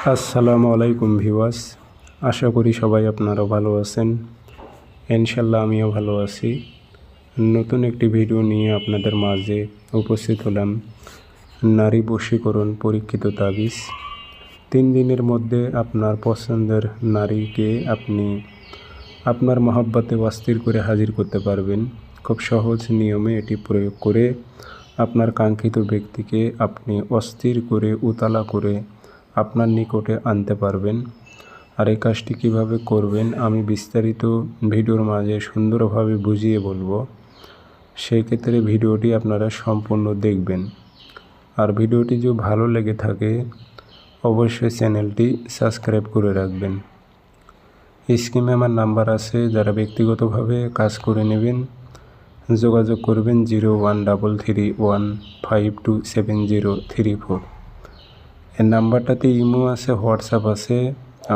আসসালামু আলাইকুম ভিউয়ার্স, আশা করি সবাই আপনারা ভালো আছেন। ইনশাল্লাহ আমিও ভালো আছি। নতুন একটি ভিডিও নিয়ে আপনাদের মাঝে উপস্থিত হলাম। নারী বশীকরণ পরীক্ষিত তাবিজ। 3 দিনের মধ্যে আপনার পছন্দের নারীকে আপনি আপনার মহব্বতে অস্থির করে হাজির করতে পারবেন। খুব সহজ নিয়মে এটি প্রয়োগ করে আপনার কাঙ্ক্ষিত ব্যক্তিকে আপনি অস্থির করে উতালা করে আপনার নিকটে আনতে পারবেন। আর এই কাজটি কীভাবে করবেন আমি বিস্তারিত ভিডিওর মাঝে সুন্দরভাবে বুঝিয়ে বলবো। সেই ক্ষেত্রে ভিডিওটি আপনারা সম্পূর্ণ দেখবেন। আর ভিডিওটি যদি ভালো লেগে থাকে অবশ্যই চ্যানেলটি সাবস্ক্রাইব করে রাখবেন। স্ক্রিনে আমার নাম্বার আছে, যারা ব্যক্তিগতভাবে কাজ করে নেবেন যোগাযোগ করবেন 0133152703 এই নাম্বারটাতে ইমো আছে, হোয়াটসঅ্যাপ আছে।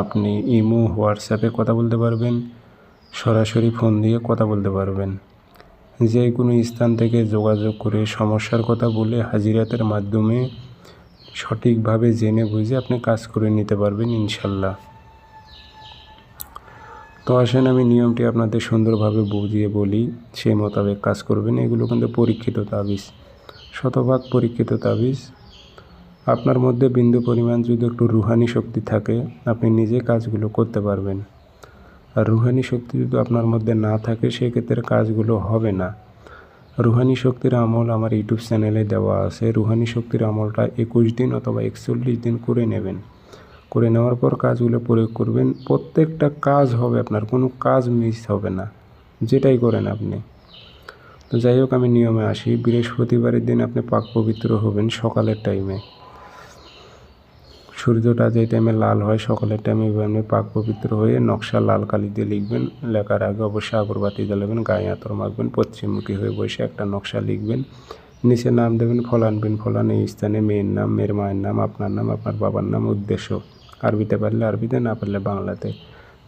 আপনি ইমো হোয়াটসঅ্যাপে কথা বলতে পারবেন, সরাসরি ফোন দিয়ে কথা বলতে পারবেন। যে কোনো স্থান থেকে যোগাযোগ করে সমস্যার কথা বলে হাজিরাতের মাধ্যমে সঠিকভাবে জেনে বুঝে আপনি কাজ করে নিতে পারবেন ইনশাল্লাহ। তো আসেন আমি নিয়মটি আপনাদের সুন্দরভাবে বুঝিয়ে বলি, সেই মোতাবেক কাজ করবেন। এগুলো কিন্তু পরীক্ষিত তাবিজ, শতভাগ পরীক্ষিত তাবিজ। আপনার মধ্যে বিন্দু পরিমাণ যদি একটু রুহানি শক্তি থাকে আপনি নিজে কাজগুলো করতে পারবেন। আর রুহানি শক্তি যদি আপনার মধ্যে না থাকে সেক্ষেত্রে কাজগুলো হবে না। রুহানি শক্তির আমল আমার ইউটিউব চ্যানেলে দেওয়া আছে। রুহানি শক্তির আমলটা 21 দিন অথবা 41 দিন করে নেবেন। করে নেওয়ার পর কাজগুলো প্রয়োগ করবেন। প্রত্যেকটা কাজ হবে, আপনার কোনো কাজ মিস হবে না, যেটাই করেন আপনি। তো যাই হোক আমি নিয়মে আসি। বৃহস্পতিবারের দিন আপনি পাক পবিত্র হবেন সকালের টাইমে। সূর্যটা যে টাইমে লাল হয় সকালের টাইমে আপনি পাক পবিত্র হয়ে নকশা লাল কালি দিয়ে লিখবেন। লেখার আগে অবশ্যই আগরবাতি জ্বালাবেন, গায়ে আতর মাখবেন, পশ্চিমমুখী হয়ে বসে একটা নকশা লিখবেন। নিচে নাম দেবেন ফলান বিন ফলান, এই স্থানে মেয়ের নাম, মেয়ের মায়ের নাম, আপনার নাম, আপনার বাবার নাম, উদ্দেশ্য আরবিতে পারলে আরবিতে, না পারলে বাংলাতে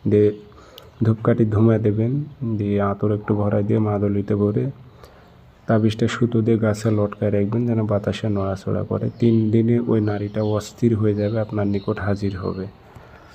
দিয়ে ধূপকাঠি ধুমে দেবেন। দিয়ে আতর একটু ভরাই দিয়ে মাদলিতে ভরে তাবিজটা সুতো দিয়ে গাছে লটকায় রাখবেন যেন বাতাসে নড়াচড়া করে। 3 দিনে ওই নারীটা অস্থির হয়ে যাবে, আপনার নিকট হাজির হবে।